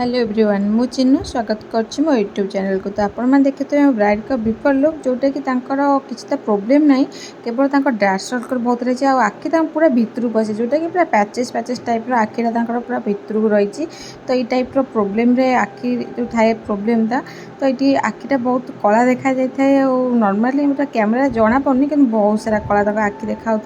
Hello everyone मु चिन्नु स्वागत करछि मो यूट्यूब चैनल को। तो आपण मैंने देखते ब्राइड का बिफोर लुक जोटा कि किसी प्रोब्लेम नहीं, केवल डार्क सर्कल बहुत रही है आखि पूरा भितर पशे जोटा कि पूरा पैचेस पैचेस टाइप आखिटा पूरा भितर रही। तो ये टाइप प्रोब्लेम रे आखि जो थाए प्रोब्लेम ता तो ये आखिटा बहुत कला देखा जाए और नॉर्मली कैमरा जना पड़नी कि बहुत सारा कला आखि देखा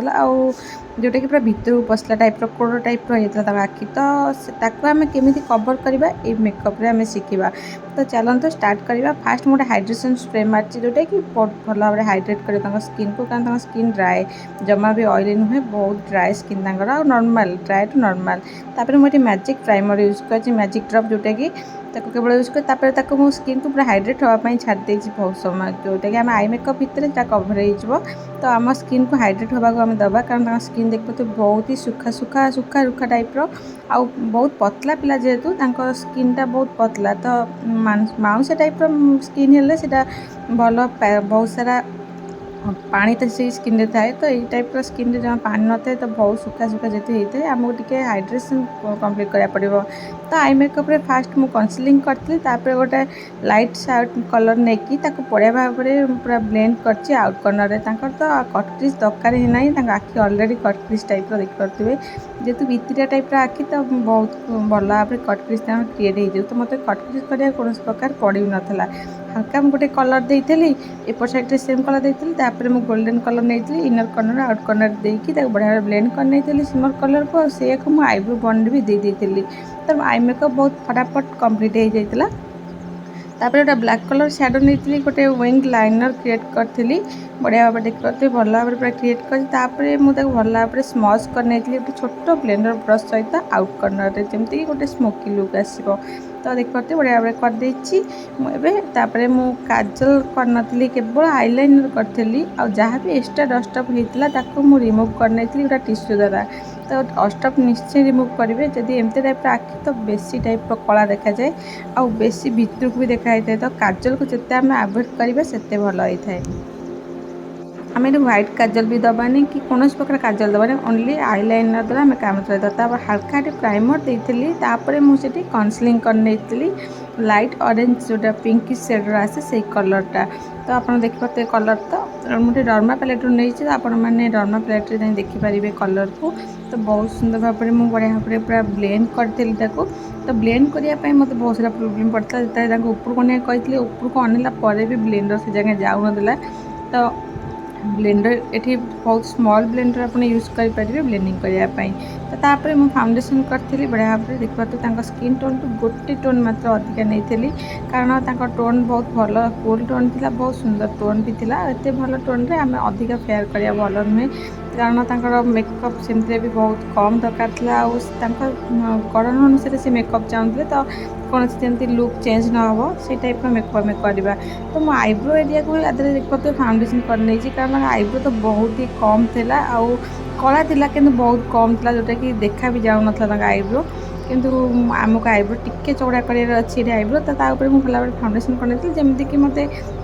जोटा कि पूरा भितर पसला टाइप कोड़ टाइप रही आखि। तो आम केमी कवर करवा ये मेकअप रे आम शिखा। तो चलते स्टार्ट करवा। फास्ट मोटे हाइड्रेशन स्प्रे मार्ची जोटा कि बहुत भल भाव हाइड्रेट कर स्किन को, कारण स्किन ड्राए जमा भी ऑयली नुहे, बहुत ड्राए स्किन और नॉर्मल ड्राए टू नॉर्मल। तापर मुझे मैजिक प्राइमर यूज कर मैजिक ड्रॉप जोटा कि केवल यूज कर मो स्किन को पूरा हाइड्रेट होगापाई छाड़ी बहुत समय जोटा कि आम आई मेकअप भितर कभर हो। तो आम स्किन को हाइड्रेट होगा आम दबा, कारण स्किन देखो तो बहुत ही सुखा सुखा सुखा रुखा टाइप आउ बहुत पतला पिला जेहेतु स्किनटा बहुत पतला। तो माउंस टाइप स्किन हेल्ले से भल बहुत सारा पानी तो से स्किन रे थाए। तो ये टाइप स्किन रे जहाँ पानी न थाए तो बहुत सुखा सुखा जेते होता है आमको टिके हाइड्रेशन कंप्लीट करा पड़ो। तो आई मेकअप रे फास्ट मु कनसिलिंग करती, गोटे लाइट साइट कलर नहीं कि बढ़िया भाव में पूरा ब्लेंड कर आउट कर्नर रे। तो कटक्रीज दरकार ही ना, आखि अलरेडी कटक्रीज टाइप देखिपे जेहेतु भितरिया टाइप आखि तो बहुत भल भाव में कटक्रीज क्रिएट हो। तो मतलब कटक्रीज करा कौन प्रकार पड़ ना। हल्का मुझे गोटे कलर देती एपट साइड सेम कलर देती मुझे गोल्डन कलर नहीं इनर कर्नर आउट कर्नर देकी बढ़िया ब्लेंड कर सिमर कलर को से मुझे आईब्रो बंड भी दे देती। तो आई मेकअप बहुत फटाफट कंप्लीट हो जाता। तापर गोटे ब्लैक कलर शैडो नहीं गोटे विंग लाइनर क्रिएट करी बढ़िया भाव देखते भल भाव पूरा क्रिएट कर मुझे भल भाव स्मच कर गोटे छोट ब्लेंडर ब्रश सहित आउट कर्नर जमीक गोटे स्मोकी लुक आसो। तो देखते बढ़िया भाव करदे मु काजल करनी केवल आईलाइनर करी जहाँ भी एक्सट्रा डस्टअप होता मुझे रिमूव करनी गोटा टिश्यू द्वारा। तो डस्टअप निश्चय रिमूव करेंगे जदि एमती टाइप आखि तो बेसी टाइप कला देखा जाए आउ बेसी भितर को भी देखा जाए। तो काजल को जिते आम अवॉइड करेंगे सेते भल होता है। आम ये व्हाइट काजल भी दबानी कि कौन प्रकार काजल दबानी, ओनली आईलाइनर द्वारा आम काम चलता। हल्का प्राइमर देती मुझे कनसिलिंग कर लाइट ऑरेंज जोटा पिंक शेडर आसे से कलरटा। तो आप देखिए कलर तो मुझे डर्मा पैलेट नहीं मैंने डर्मा पैलेट देखिपारे कलर को। तो बहुत सुंदर भाव में बढ़िया भाव में पूरा ब्लेंड करी। तो ब्लेंड करने मत बहुत सारा प्रोब्लेम पड़ता है ऊपर को कही ऊपर को अनेला भी ब्लेंडर से जगह जाऊन। तो ब्लेंडर ये बहुत स्मॉल ब्लेंडर आप यूज करेंगे ब्लेंडिंग करने। तो तापर मुझे फाउंडेशन करी बढ़िया भाव में देखा स्किन टोन टू गोटे टोन मात्र अधिका नहीं, कारण टोन बहुत भल कूल टोन थी, बहुत सुंदर टोन भी थी। एत भल टोन रे आम अधिका फेयर करा भल नुहे, कारण मेकअप सेमती भी बहुत कम दरकार था। गणन अनुसार से मेकअप चाहते तो कौन जमी लुक चेंज न हो से टाइप मेकअप में करवा। तो मो आईब्रो एरिया को आदि देखते फाउंडेशन कर कारण आईब्रो तो बहुत ही कम थिला आउ कला थिला किंतु बहुत कम थिला जोटा कि देखा भी जाऊन आईब्रो। किंतु आमको आईब्रो टिके चौड़ा कर आईब्रो तो भल फाउंडेशन करनी कि मत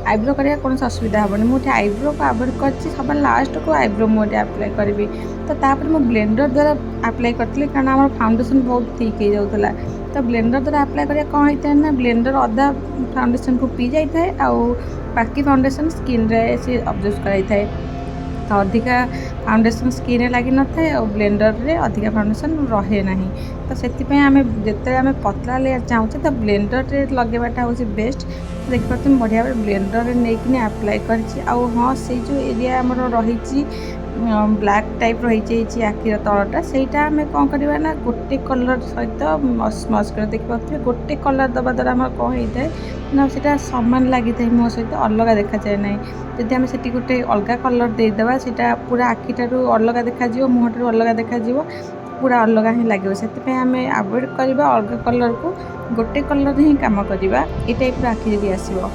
आईब्रो करा कौन असुविधा हेनी। मुझे आईब्रो को अवॉइड कर सब लास्ट को आईब्रो मुझे अप्लाई करी। तो तापर मु ब्लेंडर द्वारा अप्लाई करी कारण आम फाउंडेशन बहुत थिक हो जाता। तो ब्लेंडर द्वारा अप्लाई करा कौन होता है ना, ब्लेंडर अधा फाउंडेशन को पी जाए आउ बाकी फाउंडेशन स्किन रे से अब्जर्व कराई। तो अधिका फाउंडेशन स्किन लगी न था और ब्लेंडर रे अधिका फाउंडेशन रहे ना। तो से आम जिते आम पतला लेयर चाहूँचे तो ब्लेंडर रे लगेबाटा हूँ बेस्ट। देखिए बढ़िया ब्लेंडर नहीं अप्लाई कर। हाँ से जो एरिया आमर रही ब्लैक टाइप रही आखिर तलटा सेटा आम कौन करवा ना गोटे कलर सहित स्मच कर देखिए गोटे कलर दबा द्वारा आम कौन होता है ना सीटा सामान लगी था मुँह सहित अलग देखा जाए ना। जदि आम से गोटे अलग कलर देदेबा सीटा पूरा आखिटार अलग देखा मुँहटार अलग देखा पूरा अलग ही लगे। से आम अवॉइड करवा अलग कलर को गोटे कलर ही काम करवा ये टाइप आखि जब आसो।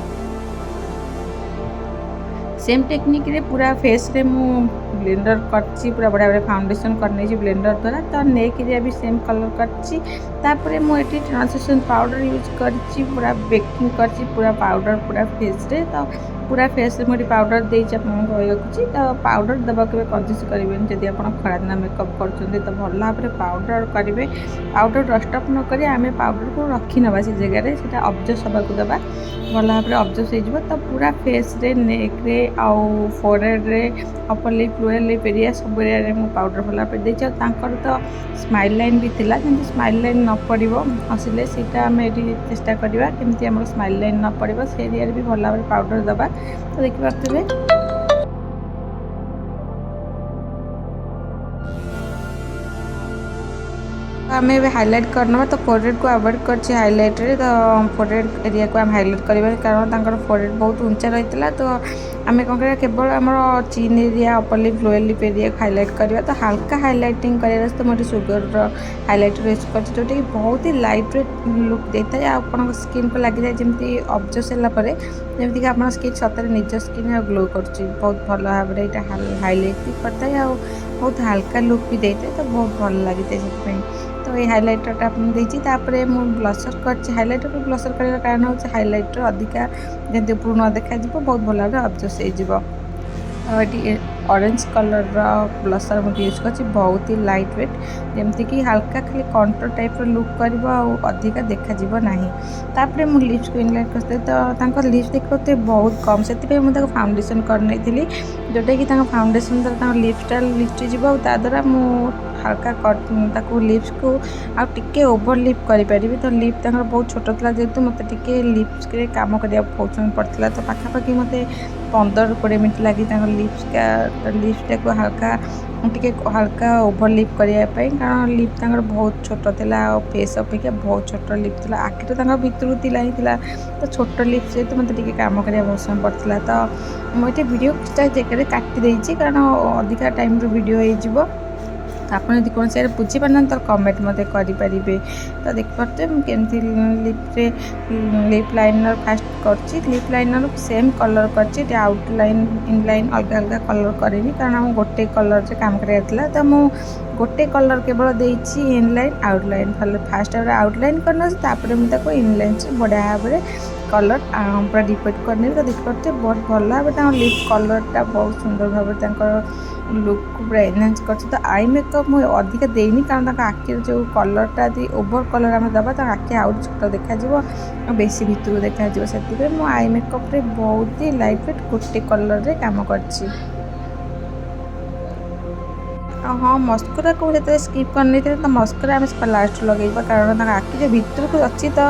सेम टेक्निक रे पूरा फेस रे मु ब्लेंडर करछि पूरा बढ़िया बढ़िया फाउंडेशन करने ब्लेंडर द्वारा। तो नेक एरिया भी सेम कलर करछि। तापर मुझे ट्रांसल्यूसेंट पाउडर यूज करछि पूरा बेकिंग करछि पूरा पाउडर पूरा फेस रे। तो पूरा फेस रे मुझे पाउडर देछि आपको रखुछि। तो पाउडर दबा के कंजूस करेंगे जदि आप खरा दिन मेकअप कर तो भल भाव में पाउडर करेंगे। पाउडर डस्टअप न करी आम पाउडर को रखी नवा से जगह से अब्जर्व होगा दबा भल भाव में अब्जर्व हो। तो पूरा फेस रे नेक रे आउ फोरहेड रे upper lip lower lip area सब एरिया में पाउडर भल भाव देछि। तो स्माइल लाइन भी थिला जमी स्माइल लाइन न पड़ो हसिले से आम ये चेष्टा करवा केमती आम स्माइल लाइन न पड़ो से एरिया भी भल भाव में पाउडर दबा। तो देखिए आम हाइलाइट करना तो फोरहेड को अवॉइड कर हाइलाइट रे। तो फोरहेड एरिया को आम हाइलाइट करवा कारण फोरहेड बहुत ऊंचा रही है। तो आम कौन कर केवल आम चिन area upper lip lower lip area को हाइलाइट करवा। तो हल्का हाइलाइटिंग कर तो मुझे सुगर हाइलाइटर यूज कर जोटा कि बहुत ही लाइट वेट लुक देता है। आप स्किन को लगी जाए जमी अब्जर्व सारापर जमीक आप स्किन सतरे निज स्किन ग्लो कर बहुत भल भाव में यहाँ हाइलाइट भी करता है और बहुत हल्का लुक भी देता है। तो बहुत भल लगी से तो ये हाइलाइटरटा आपने मुझे ब्लसर कर हाइलाइटर को ब्लसर कर कारण हो हाइलाइटर अधिका जमी ऊपर न देखा बहुत भल भाव अब्जर्व हो। ऑरेंज कलर ब्लसर मुझे यूज कर बहुत ही लाइट वेट जमती कि हल्का खाली कंटूर टाइप लुक कर अधिका देखा ना। तापर मुझे लिप्स को इनलाइन करते तो लिप्स देखते बहुत कम से मुझे फाउंडेशन करनी जोटा कि फाउंडेशन द्वारा लिप्सटा लिप्टी जीव ताद्वारा हल्का कट लिप्स को आगे ओवर लिप करी। तो लिप बहुत छोट था जेहेतु मत लिप्स के काम करने पड़ता। तो पाखापाखि मत 15-20 मिनट लगी लिप्सटा को हल्का टे हल्का ओवर लिप करने कारण लिप बहुत छोट था फेस अपेक्षा बहुत छोट लिप था आखि तो भितर ही तो छोट लिप से तो मत काम करने बहुत समय पड़ता। तो मुझे वीडियो जगह काटी कारण अधिका टाइम वीडियो हो। आप कौन से बुझीपारना तो कमेंट मत करें। तो देखिए केमती लिप्रे लिप लाइनर फास्ट कर लिप लाइनर सेम कलर कर आउटलाइन इनलाइन अलग अलग कलर करेनि कारण गोटे कलर से काम कराइला। तो मुझे गोटे कलर केवल देछि इनलाइन आउटलाइन फास्ट आउटलाइन करना मुझे इनलाइन से बढ़िया भाव में कलर पूरा डिपेक्ट करने। तो देखते बहुत भल भाव लिप कलरटा बहुत सुंदर भाव लुक को पूरा एनहांस कर। तो आई मेकअप मुझे अधिका देनी कारण आखिर जो कलरटा दी ओवर कलर आम दबा तो आखि आउट छोट देखा बेसी भितर देखा से मुझे आई मेकअप रे बहुत ही लाइट वेट गोटे कलर रे काम करछि। हाँ मस्करा को जो स्किप करनी तो मस्करा आम लास्ट लगे कारण आखि जो भितर को अच्छी। तो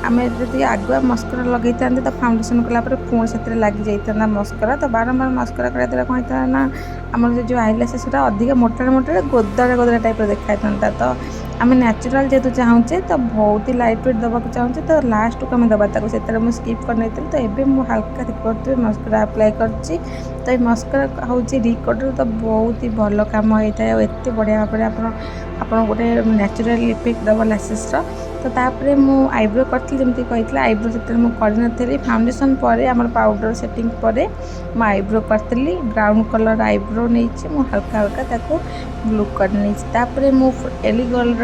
आम जब आगुआ मस्करा लगे तो फाउंडेशन कलापर पुणी से लग जाता मस्करा। तो बारंबार मस्करा करा कौन होता ना आम जो आईलैशेस अधिक मोटा मोटा गोदड़ा गोदड़ा टाइप देखा। तो आम नेचुरल जेहतु चाहूचे तो बहुत ही लाइट वेट दबा चाहूचे तो लास्ट को आम दबा से मुझे स्किप करनी। तो ये मुझे हल्का देखते मस्करा अप्लाई कर। तो ये मस्करा हूँ रिकॉर्डर तो बहुत ही भल कम होता है एत बढ़िया भाव में आप गोटे नेचुरल इफेक्ट दब लैसेस। तो तापर मु आईब्रो करी जमी कही आईब्रो से कर फाउंडेशन पर आम पाउडर सेटिंग पर मु आईब्रो करी ब्राउन कलर आईब्रो नहीं मु हल्का हल्का ताको ब्लू कर नहीं। मु एलिगल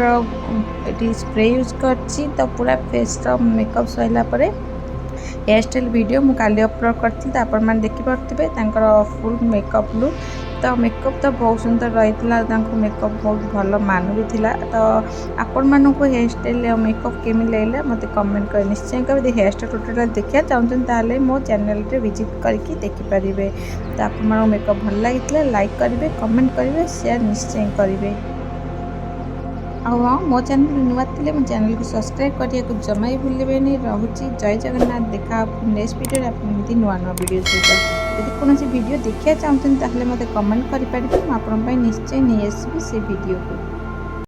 स्प्रे यूज कर। तो पूरा फेस मेकअप सैला हेयर स्टाइल वीडियो मु काली अपलोड करती तो आपण मैंने देखिपे फुल मेकअप लुक। तो मेकअप तो बहुत सुंदर रही है मेकअप बहुत भल मान भी थिला। तो आपण मानक हेयर स्टाइल मेकअप केमी लगे मत कमेंट कर निश्चय करें। हेयर स्टाइल टोटल देखा चाहते मो चैनल रे विजिट करके देखिपारे। तो आप मेकअप भल लगी लाइक करेंगे कमेंट करेंगे शेयर निश्चय करेंगे। हाँ मो चैनल नुआ थे मो चैनल को सब्सक्राइब करने को जमा ही भूलें। रोचे जय जगन्नाथ देखा नेक्स्ट वीडियो आप नुआ नुआ वीडियो सहित यदि कौन वीडियो देखा चाहते हैं मत कमेंट करेंगे मुझे निश्चय नहीं आसबि से वीडियो को।